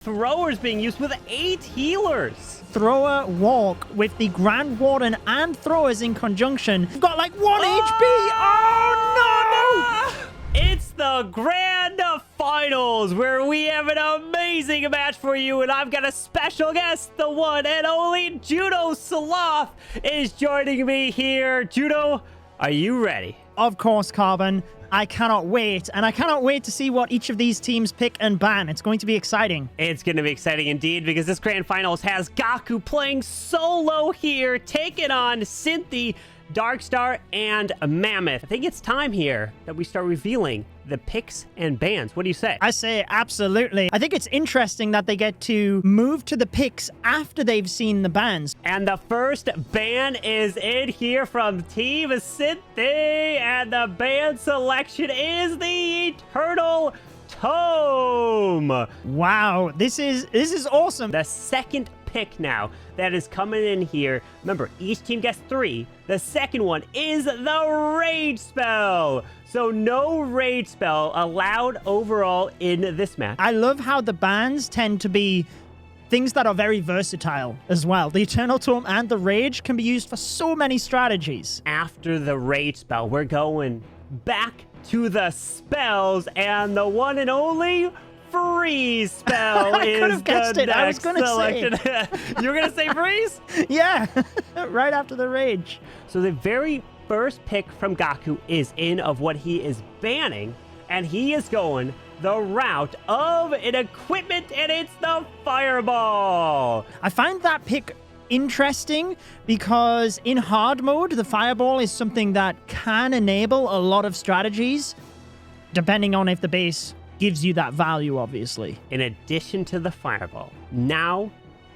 throwers being used with 8 healers. Thrower, walk with the Grand Warden and throwers in conjunction. We've got like 1 HP. Oh, no! It's the Grand Finals where we have an amazing match for you, and I've got a special guest, the one and only Judo Sloth is joining me here. Judo, are you ready? Of course, Carbon. I cannot wait, and I cannot wait to see what each of these teams pick and ban. It's going to be exciting. It's going to be exciting indeed, because this Grand Finals has Gaku playing solo here, taking on Synthe, Darkstar, and Mammoth. I think it's time here that we start revealing the picks and bans. What do you say? I say absolutely. I think it's interesting that they get to move to the picks after they've seen the bans. And the first ban is in here from Team Synthe, and the ban selection is the Eternal Tome. Wow, this is awesome. The second pick now that is coming in here. Remember, each team gets 3. The second one is the Rage Spell. So no Rage Spell allowed overall in this match. I love how the bans tend to be things that are very versatile as well. The Eternal Tome and the Rage can be used for so many strategies. After the Rage Spell, we're going back to the spells, and the one and only Freeze Spell I is could have guessed the it. I was next going to selected. say. You were going to say Freeze? Yeah, right after the Rage. So the very first pick from Gaku is in of what he is banning, and he is going the route of an equipment, and it's the Fireball. I find that pick interesting because in hard mode, the Fireball is something that can enable a lot of strategies, depending on if the base gives you that value, obviously. In addition to the Fireball, now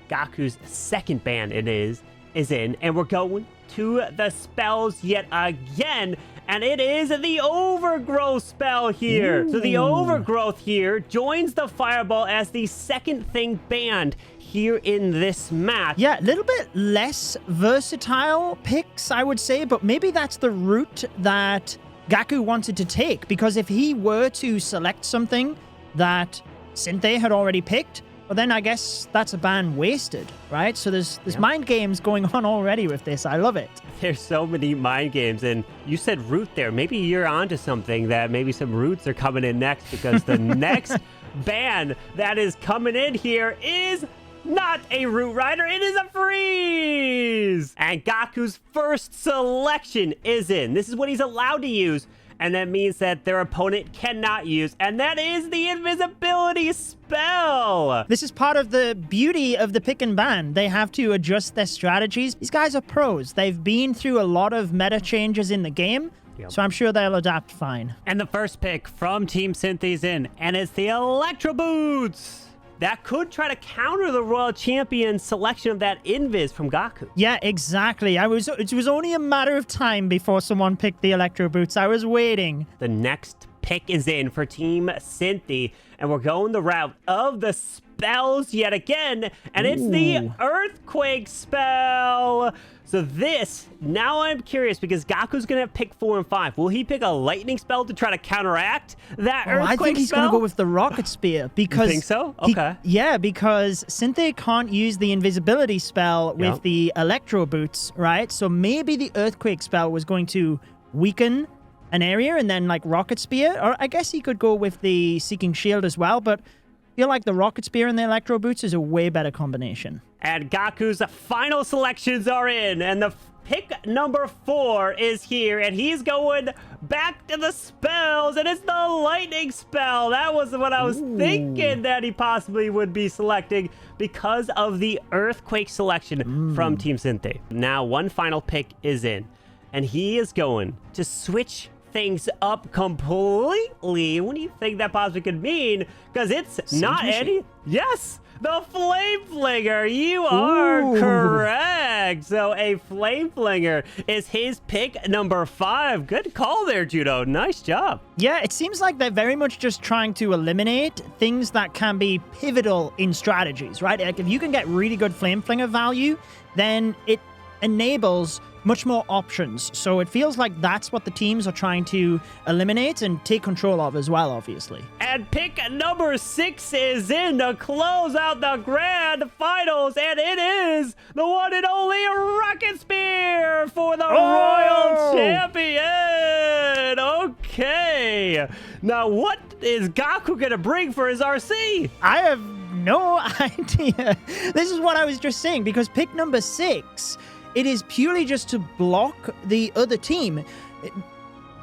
Gaku's second ban is in, and we're going to the spells yet again, and it is the Overgrowth spell here. Ooh. So the Overgrowth here joins the Fireball as the second thing banned here in this match. Yeah, a little bit less versatile picks, I would say, but maybe that's the route that Gaku wanted to take, because if he were to select something that Synthe had already picked, well, then I guess that's a ban wasted, right? So there's mind games going on already with this. I love it. There's so many mind games, and you said root there. Maybe you're onto something, that maybe some roots are coming in next, because the next ban that is coming in here is not a Root Rider, it is a Freeze! And Gaku's first selection is in. This is what he's allowed to use, and that means that their opponent cannot use, and that is the Invisibility spell. This is part of the beauty of the pick and ban. They have to adjust their strategies. These guys are pros. They've been through a lot of meta changes in the game, so I'm sure they'll adapt fine. And the first pick from Team Synthe's in, and it's the Electro Boots. That could try to counter the Royal Champion selection of that Invis from Gaku. Yeah, exactly. It was only a matter of time before someone picked the Electro Boots. I was waiting. The next pick is in for Team Synthe, and we're going the route of the spells yet again, and it's the Earthquake spell. So this, now I'm curious, because Gaku's going to pick 4 and 5. Will he pick a lightning spell to try to counteract that Earthquake spell? I think he's going to go with the Rocket Spear. Because you think so? Okay. Yeah, because Synthe can't use the invisibility spell with the Electro Boots, right? So maybe the Earthquake spell was going to weaken an area and then like Rocket Spear. Or I guess he could go with the Seeking Shield as well, but I feel like the Rocket Spear and the Electro Boots is a way better combination. And Gaku's final selections are in, and the pick number 4 is here, and he's going back to the spells, and it's the Lightning spell. That was what I was thinking that he possibly would be selecting because of the Earthquake selection from Team Synthe. Now, one final pick is in, and he is going to switch things up completely. What do you think that possibly could mean? Because it's not any... Yes! The Flame Flinger! You are correct! So a Flame Flinger is his pick number 5. Good call there, Judo. Nice job. Yeah, it seems like they're very much just trying to eliminate things that can be pivotal in strategies, right? Like if you can get really good Flame Flinger value, then it enables much more options. So it feels like that's what the teams are trying to eliminate and take control of as well, obviously. And pick number 6 is in to close out the grand finals, and it is the one and only Rocket Spear for the Royal Champion. Okay. Now, what is Gaku going to bring for his RC? I have no idea. This is what I was just saying, because pick number 6, it is purely just to block the other team.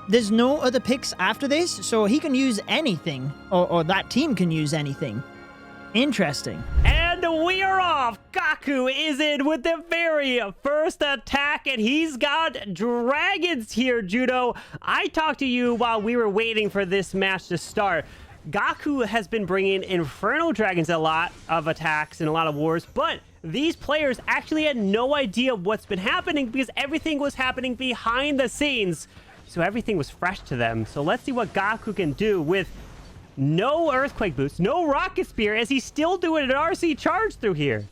There's no other picks after this, so he can use anything, or that team can use anything. Interesting. And we are off. Gaku is in with the very first attack, and he's got dragons here, Judo. I talked to you while we were waiting for this match to start. Gaku has been bringing Inferno Dragons a lot of attacks and a lot of wars, but these players actually had no idea what's been happening because everything was happening behind the scenes. So everything was fresh to them. So let's see what Gaku can do with no Earthquake Boost, no Rocket Spear, as he's still doing an RC charge through here.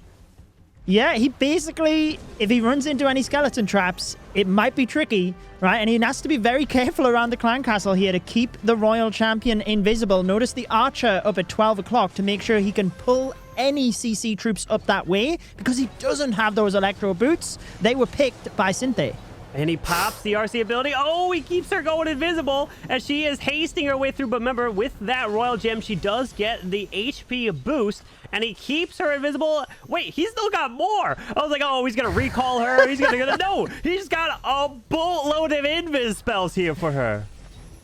Yeah, he basically, if he runs into any skeleton traps, it might be tricky, right? And he has to be very careful around the clan castle here to keep the royal champion invisible. Notice the archer up at 12 o'clock to make sure he can pull any CC troops up that way, because he doesn't have those electro boots. They were picked by Synthe. And he pops the RC ability. Oh, he keeps her going invisible as she is hasting her way through. But remember, with that Royal Gem, she does get the HP boost, and he keeps her invisible. Wait, he's still got more. I was like, oh, he's going to recall her. He's going to no, he's got a boatload of invis spells here for her.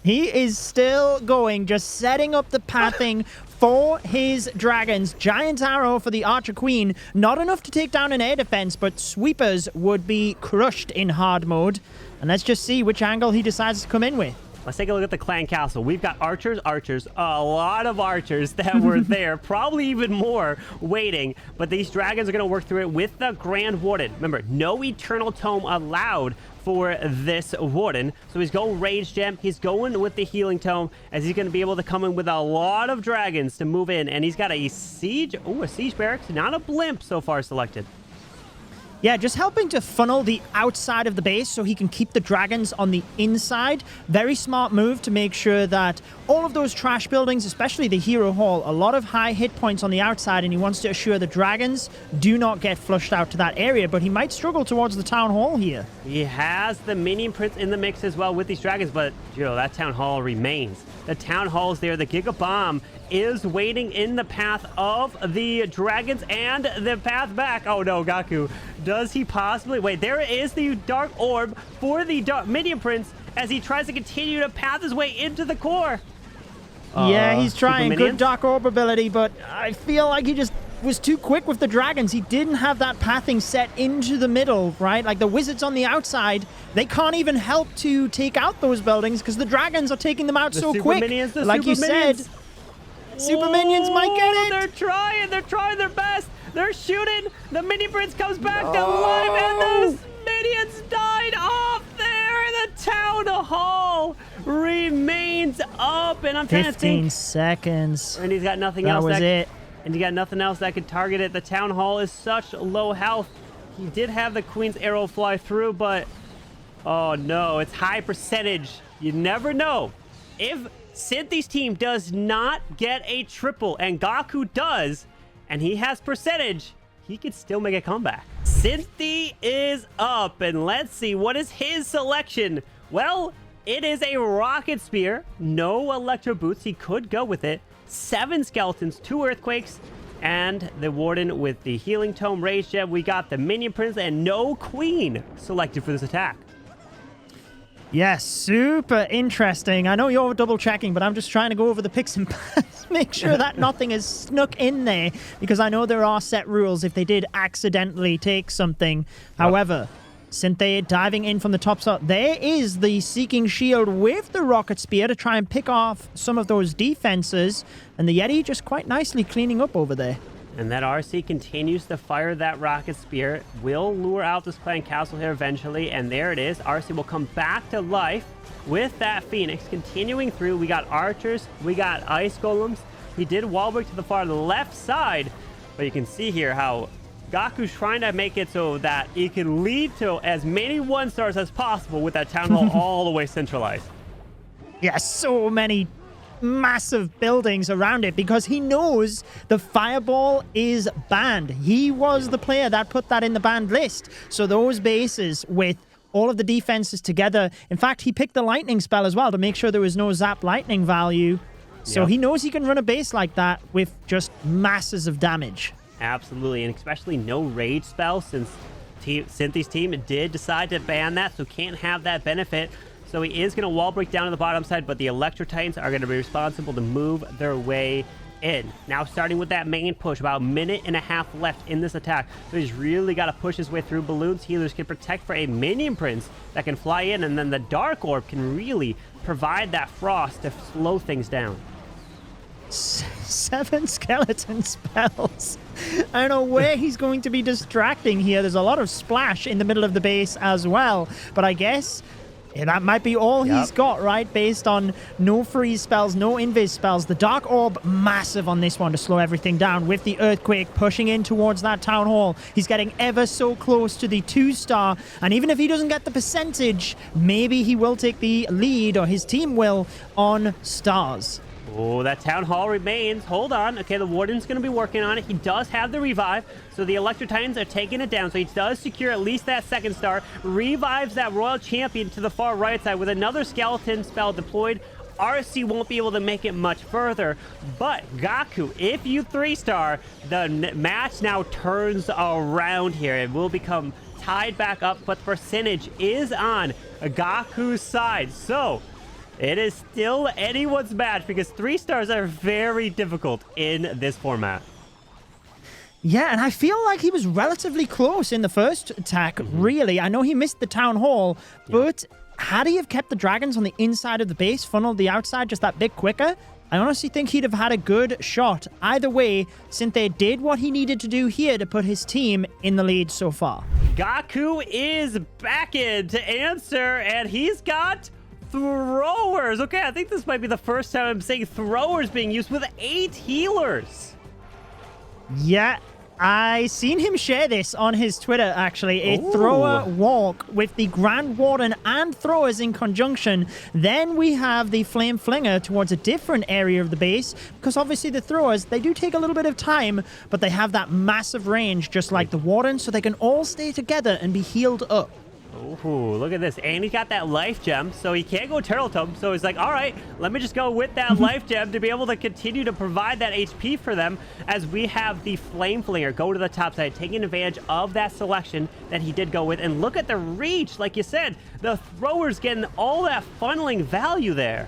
He is still going, just setting up the pathing for his dragons. Giant arrow for the Archer Queen. Not enough to take down an air defense, but sweepers would be crushed in hard mode. And let's just see which angle he decides to come in with. Let's take a look at the clan castle. We've got archers, a lot of archers that were there, probably even more waiting. But these dragons are going to work through it with the Grand Warden. Remember, no Eternal Tome allowed for this Warden. So he's going Rage Gem. He's going with the Healing Tome, as he's going to be able to come in with a lot of dragons to move in. And he's got a Siege, a Siege Barracks, not a Blimp so far selected. Yeah, just helping to funnel the outside of the base so he can keep the dragons on the inside. Very smart move to make sure that all of those trash buildings, especially the Hero Hall, a lot of high hit points on the outside, and he wants to assure the dragons do not get flushed out to that area, but he might struggle towards the Town Hall here. He has the Minion Prince in the mix as well with these dragons, but, that Town Hall remains. The Town Hall is there. The Giga Bomb is waiting in the path of the dragons and the path back. Oh no, Gaku. Does he possibly? Wait, there is the Dark Orb for the Minion Prince as he tries to continue to path his way into the core. Yeah, he's trying. Good Dark Orb ability, but I feel like he just was too quick with the dragons. He didn't have that pathing set into the middle, right? Like the wizards on the outside, they can't even help to take out those buildings because the dragons are taking them out so quick. Like you said, Super Minions might get it. They're trying their best. They're shooting. The Mini Prince comes back to life, and those minions died off there. The Town Hall remains up, and I'm trying to think. 15 seconds. And he's got nothing else. That was it. And he got nothing else that could target it. The Town Hall is such low health. He did have the Queen's Arrow fly through, but oh no, it's high percentage. You never know. If Synthe's team does not get a triple and Gaku does, and he has percentage, he could still make a comeback. Synthe is up, and let's see, what is his selection? Well, it is a Rocket Spear, no Electro Boots. He could go with it. 7 Skeletons, 2 Earthquakes, and the Warden with the Healing Tome, Rage Gem. We got the Minion Prince and no Queen selected for this attack. Yes, super interesting. I know you're double checking, but I'm just trying to go over the picks and pass, make sure that nothing is snuck in there, because I know there are set rules if they did accidentally take something. However, Synthe diving in from the top side. There is the Seeking Shield with the Rocket Spear to try and pick off some of those defenses, and the Yeti just quite nicely cleaning up over there. And that RC continues to fire that Rocket Spear. Will lure out this clan castle here eventually. And there it is. RC will come back to life with that Phoenix. Continuing through, we got archers. We got ice golems. He did wall break to the far left side. But you can see here how Gaku's trying to make it so that it can lead to as many 1-stars as possible with that Town Hall all the way centralized. Yeah, so many massive buildings around it because he knows the fireball is banned. He was the player that put that in the banned list. So those bases with all of the defenses together. In fact, he picked the lightning spell as well to make sure there was no zap lightning value. So he knows he can run a base like that with just masses of damage. Absolutely, and especially no rage spell since Synthe's team did decide to ban that, so can't have that benefit. So he is going to wall break down to the bottom side, but the Electro Titans are going to be responsible to move their way in. Now starting with that main push, about a minute and a half left in this attack. So he's really got to push his way through. Balloons, healers can protect for a minion prince that can fly in, and then the Dark Orb can really provide that frost to slow things down. 7 skeleton spells. I don't know where he's going to be distracting here. There's a lot of splash in the middle of the base as well, but I guess that might be all he's got, right? Based on no freeze spells, no invis spells. The Dark Orb, massive on this one to slow everything down with the Earthquake pushing in towards that Town Hall. He's getting ever so close to the 2-star, and even if he doesn't get the percentage, maybe he will take the lead, or his team will, on stars. Oh, that Town Hall remains. Hold on. Okay, the Warden's going to be working on it. He does have the revive, so the Electro Titans are taking it down. So he does secure at least that 2nd star. Revives that Royal Champion to the far right side with another skeleton spell deployed. RC won't be able to make it much further, but Gaku, if you 3-star, the match now turns around here. It will become tied back up, but the percentage is on Gaku's side. So it is still anyone's match because 3-stars are very difficult in this format. Yeah, and I feel like he was relatively close in the first attack, really. I know he missed the Town Hall, but had he have kept the dragons on the inside of the base, funneled the outside just that bit quicker, I honestly think he'd have had a good shot. Either way, Synthe did what he needed to do here to put his team in the lead so far. Gaku is back in to answer, and he's got throwers. Okay, I think this might be the first time I'm seeing throwers being used with 8 healers. Yeah, I seen him share this on his Twitter, actually. A thrower walk with the Grand Warden and throwers in conjunction. Then we have the Flame Flinger towards a different area of the base, because obviously the throwers, they do take a little bit of time, but they have that massive range just like the Warden, so they can all stay together and be healed up. Ooh, look at this. And he's got that life gem, so he can't go Turtle Tome. So he's like, all right, let me just go with that life gem to be able to continue to provide that HP for them as we have the Flame Flinger go to the top side, taking advantage of that selection that he did go with. And look at the reach. Like you said, the throwers getting all that funneling value there.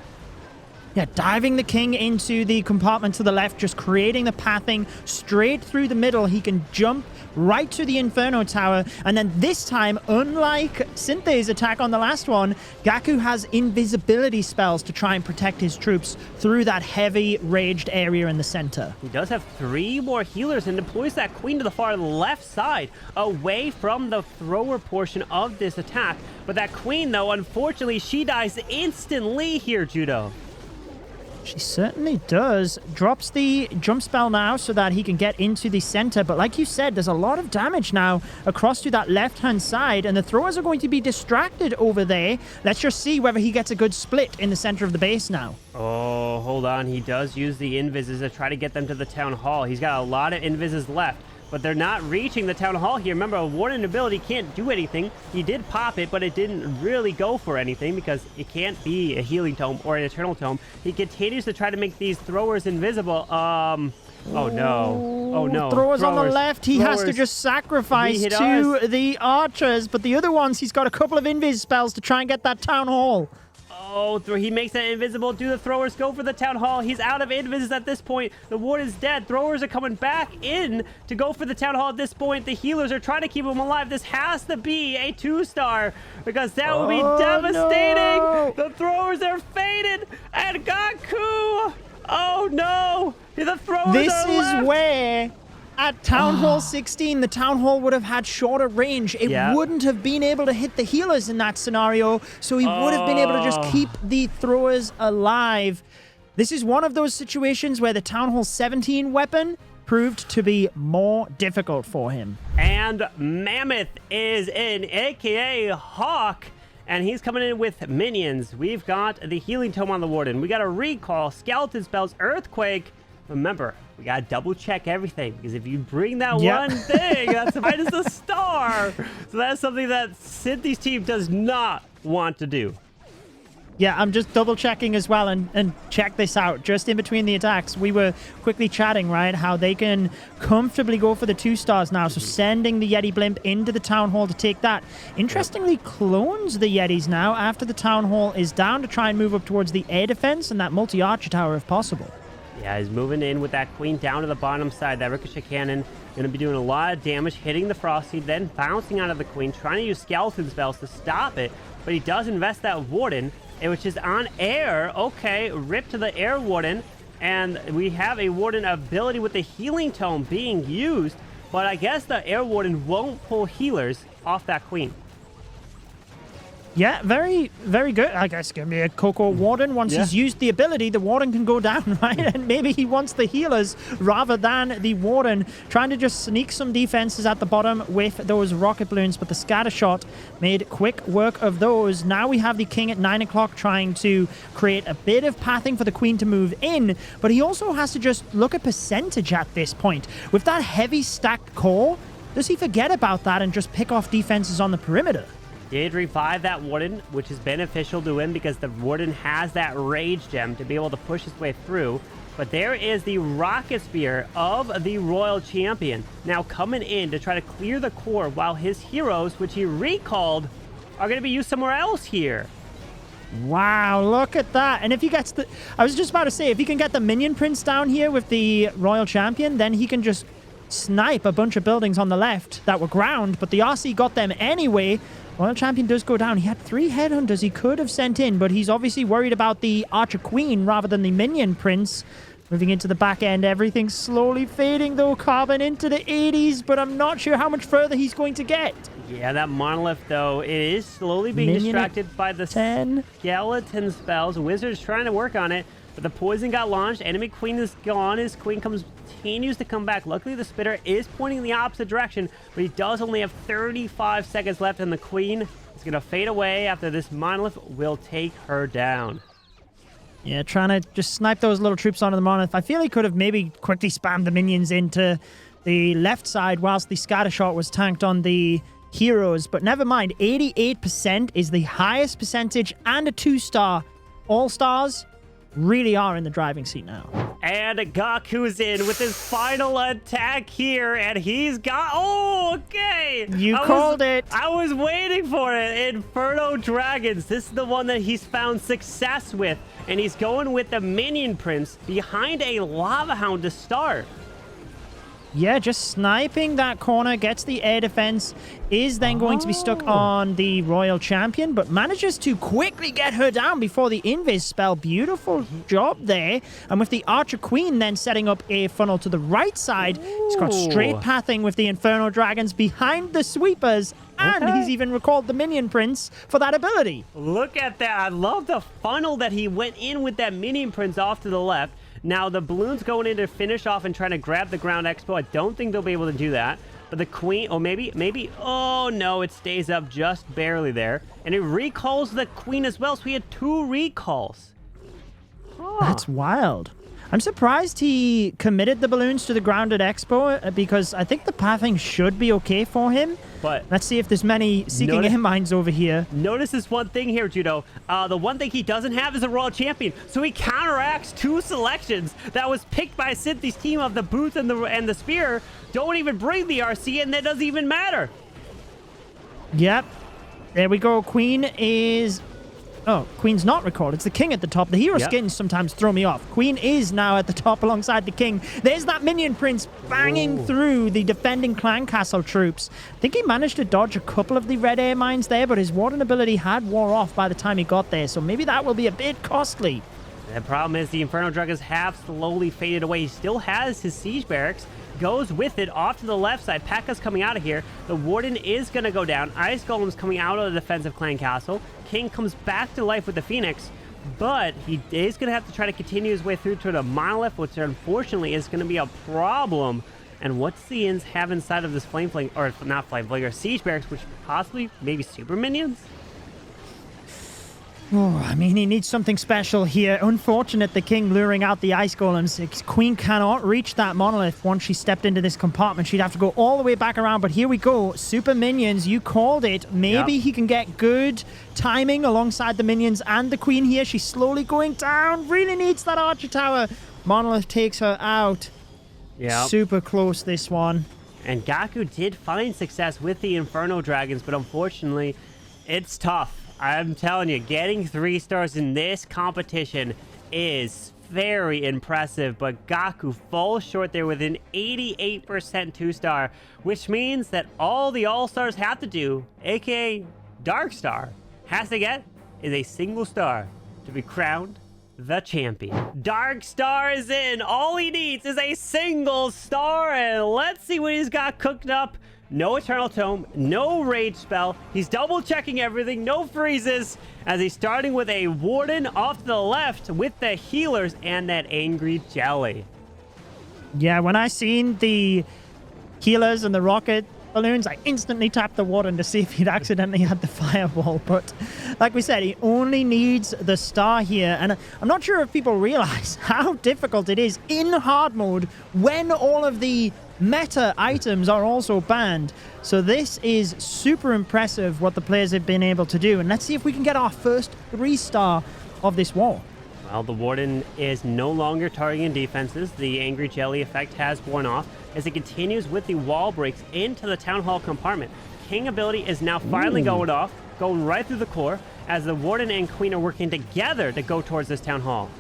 Yeah, diving the king into the compartment to the left, just creating the pathing straight through the middle. He can jump right to the Inferno Tower. And then this time, unlike Synthe's attack on the last one, Gaku has invisibility spells to try and protect his troops through that heavy raged area in the center. He does have 3 more healers and deploys that queen to the far left side, away from the thrower portion of this attack. But that queen, though, unfortunately, she dies instantly here, Judo. She certainly does. Drops the jump spell now so that he can get into the center. But like you said, there's a lot of damage now across to that left-hand side, and the throwers are going to be distracted over there. Let's just see whether he gets a good split in the center of the base now. Oh, hold on. He does use the invises to try to get them to the Town Hall. He's got a lot of invises left, but they're not reaching the Town Hall here. Remember, a Warden ability can't do anything. He did pop it, but it didn't really go for anything because it can't be a healing tome or an eternal tome. He continues to try to make these throwers invisible. Oh no. Oh no. Throwers on the left. He has to just sacrifice to the archers, but the other ones, he's got a couple of invis spells to try and get that Town Hall. Oh, he makes that invisible. Do the throwers go for the Town Hall? He's out of invis at this point. The ward is dead. Throwers are coming back in to go for the Town Hall at this point. The healers are trying to keep him alive. This has to be a 2-star because that would be devastating. No. The throwers are faded. And Gaku. Oh, no. The throwers This are is left. where... At Town Hall 16, the Town Hall would have had shorter range. It wouldn't have been able to hit the healers in that scenario, so he would have been able to just keep the throwers alive. This is one of those situations where the Town Hall 17 weapon proved to be more difficult for him. And Mammoth is in, aka Hawk, and he's coming in with minions. We've got the Healing Tome on the Warden. We got a Recall, Skeleton Spells, Earthquake. Remember, we gotta double check everything, because if you bring that one thing, that's minus a star. So that's something that Synthy's team does not want to do. Yeah, I'm just double checking as well, and check this out. Just in between the attacks, we were quickly chatting, right, how they can comfortably go for the 2 stars now. So sending the Yeti Blimp into the Town Hall to take that. Interestingly, clones the Yetis now after the Town Hall is down to try and move up towards the air defense and that multi-archer tower if possible. Yeah, he's moving in with that Queen down to the bottom side. That Ricochet Cannon going to be doing a lot of damage, hitting the Frosty, then bouncing out of the Queen, trying to use Skeleton Spells to stop it. But he does invest that Warden, which is on air. Okay, rip to the Air Warden. And we have a Warden ability with the Healing Tome being used. But I guess the Air Warden won't pull healers off that Queen. Yeah, very, very good. I guess give me a Coco Warden. Once he's used the ability, the Warden can go down, right? And maybe he wants the healers rather than the Warden, trying to just sneak some defenses at the bottom with those rocket balloons. But the scatter shot made quick work of those. Now we have the King at 9 o'clock trying to create a bit of pathing for the Queen to move in. But he also has to just look at percentage at this point. With that heavy stacked core, does he forget about that and just pick off defenses on the perimeter? Did revive that Warden, which is beneficial to him because the Warden has that Rage Gem to be able to push his way through. But there is the Rocket Spear of the Royal Champion now coming in to try to clear the core while his heroes, which he recalled, are going to be used somewhere else here. Wow, look at that. And if he gets the... I was just about to say, if he can get the Minion Prince down here with the Royal Champion, then he can just snipe a bunch of buildings on the left that were ground, but the RC got them anyway. Royal Champion does go down. He had 3 Headhunters he could have sent in, but he's obviously worried about the Archer Queen rather than the Minion Prince. Moving into the back end, everything's slowly fading, though. Carbon into the 80s, but I'm not sure how much further he's going to get. Yeah, that Monolith, though, is slowly being distracted by the 10. Skeleton Spells. Wizard's trying to work on it, but the poison got launched. Enemy Queen is gone. His Queen continues to come back. Luckily, the Spitter is pointing in the opposite direction, but he does only have 35 seconds left, and the Queen is going to fade away after this Monolith will take her down. Yeah, trying to just snipe those little troops onto the Monolith. I feel he could have maybe quickly spammed the minions into the left side whilst the scatter shot was tanked on the heroes, but never mind. 88% is the highest percentage, and a 2-star. All-stars really are in the driving seat now. And Gaku's in with his final attack here, and he's got... Oh, okay! You called it! I was waiting for it! Inferno Dragons. This is the one that he's found success with, and he's going with the Minion Prince behind a Lava Hound to start. Yeah, just sniping that corner, gets the air defense, is then going to be stuck on the Royal Champion, but manages to quickly get her down before the Invis spell. Beautiful job there. And with the Archer Queen then setting up a funnel to the right side, he's got straight pathing with the Inferno Dragons behind the sweepers, and he's even recalled the Minion Prince for that ability. Look at that. I love the funnel that he went in with that Minion Prince off to the left. Now, the balloon's going in to finish off and trying to grab the ground expo. I don't think they'll be able to do that. But the Queen, oh, maybe. Oh, no, it stays up just barely there. And it recalls the Queen as well, so he had 2 recalls. That's wild. I'm surprised he committed the balloons to the grounded expo, because I think the pathing should be okay for him. But let's see if there's many seeking air mines over here. Notice this one thing here, Judo. The one thing he doesn't have is a Royal Champion, so he counteracts 2 selections that was picked by Synthy's team of the Booth and the Spear. Don't even bring the RC, and that doesn't even matter. Yep. There we go. Queen is... Oh, Queen's not recalled. It's the King at the top. The hero skins sometimes throw me off. Queen is now at the top alongside the King. There's that Minion Prince banging through the defending Clan Castle troops. I think he managed to dodge a couple of the red air mines there, but his Warden ability had wore off by the time he got there, so maybe that will be a bit costly. The problem is the Inferno Dragons have slowly faded away. He still has his Siege Barracks. Goes with it off to the left side. P.E.K.K.A.'s coming out of here. The Warden is going to go down. Ice Golem's coming out of the defensive Clan Castle. King comes back to life with the Phoenix. but he is going to have to try to continue his way through to the monolith, which unfortunately is going to be a problem. And what's the Inns have inside of this flame fling, or not flame fling, or siege barracks, which possibly maybe super minions? Oh, I mean, he needs something special here. Unfortunate the king luring out the ice golems. His queen cannot reach that monolith once she stepped into this compartment. She'd have to go all the way back around, but here we go. Super minions, you called it. Maybe he can get good timing alongside the minions and the queen here. She's slowly going down. Really needs that archer tower. Monolith takes her out. Yeah. Super close, this one. And Gaku did find success with the Inferno Dragons, but unfortunately, it's tough. I'm telling you, getting 3 stars in this competition is very impressive, but Gaku falls short there with an 88% 2-star, which means that all the All-Stars have to do, aka Darkstar, has to get is a single star to be crowned the champion. Darkstar is in. All he needs is a single star, and let's see what he's got cooked up. No Eternal Tome, no Rage Spell. He's double checking everything, no freezes, as he's starting with a Warden off to the left with the healers and that Angry Jelly. Yeah, when I seen the healers and the rocket balloons, I instantly tapped the Warden to see if he'd accidentally had the fireball. But like we said, he only needs the star here. And I'm not sure if people realize how difficult it is in hard mode when all of the meta items are also banned. So this is super impressive what the players have been able to do. And let's see if we can get our first 3-star of this wall. Well, the Warden is no longer targeting defenses. The Angry Jelly effect has worn off as it continues with the wall breaks into the Town Hall compartment. King ability is now finally going off, going right through the core, as the Warden and Queen are working together to go towards this Town Hall.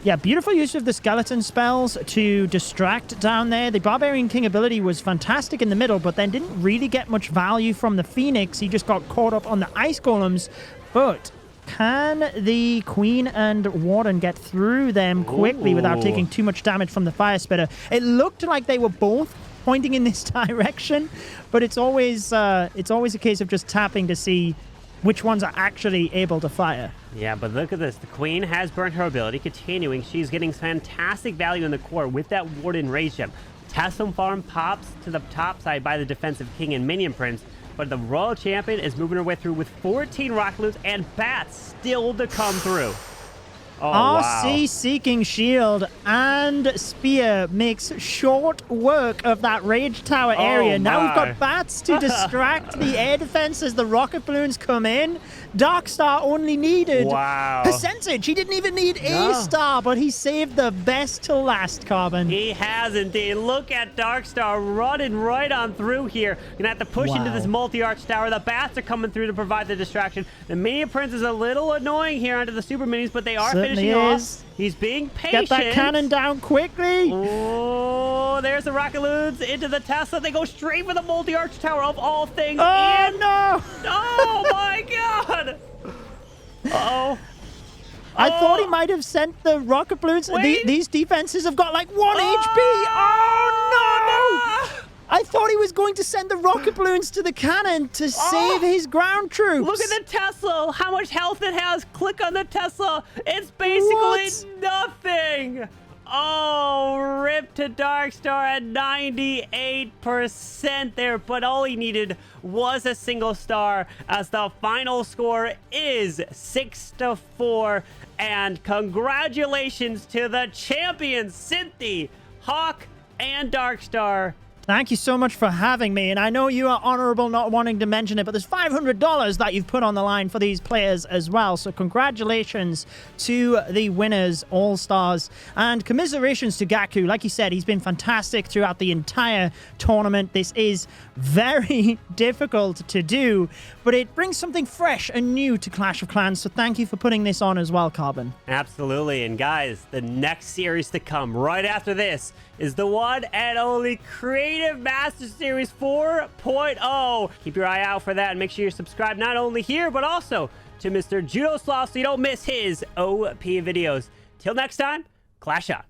Yeah, beautiful use of the skeleton spells to distract down there. The Barbarian King ability was fantastic in the middle, but then didn't really get much value from the Phoenix. He just got caught up on the ice golems. But can the Queen and Warden get through them quickly without taking too much damage from the Fire Spitter? It looked like they were both pointing in this direction, but it's always a case of just tapping to see which ones are actually able to fire. Yeah, but look at this. The Queen has burnt her ability. Continuing, she's getting fantastic value in the core with that Warden Rage Gem. Tassom Farm pops to the top side by the defensive King and Minion Prince, but the Royal Champion is moving her way through with 14 Rocket Loons and Bats still to come through. Oh, RC Seeking Shield and Spear makes short work of that Rage Tower area. Now we've got Bats to distract the air defense as the rocket balloons come in. Darkstar only needed percentage. He didn't even need a star, but he saved the best till last, Carbon. He has indeed. Look at Darkstar running right on through here. Gonna have to push into this multi-arch tower. The Bats are coming through to provide the distraction. The Minion Prince is a little annoying here onto the Super Minis, but they are finishing off. He's being patient. Get that cannon down quickly. Oh, there's the Rocket Loons into the Tesla. They go straight for the multi-arch tower of all things. Oh, no. Oh, my God. Uh-oh. I thought he might have sent the rocket balloons. These defenses have got like 1 HP. Oh, no. I thought he was going to send the rocket balloons to the cannon to save his ground troops. Look at the Tesla. How much health it has. Click on the Tesla. It's basically nothing. Oh, rip to Darkstar at 98% there. But all he needed was a single star, as the final score is 6-4. And congratulations to the champions, Synthe, Hawk, and Darkstar. Thank you so much for having me, and I know you are honorable not wanting to mention it, but there's $500 that you've put on the line for these players as well, so congratulations to the winners, All-Stars, and commiserations to Gaku. Like you said, he's been fantastic throughout the entire tournament. This is very difficult to do, but it brings something fresh and new to Clash of Clans, so thank you for putting this on as well, Carbon. Absolutely, and guys, the next series to come right after this is the one and only Creative Master Series 4.0. Keep your eye out for that, and make sure you're subscribed not only here, but also to Mr. Judo Sloth so you don't miss his OP videos. Till next time, Clash on.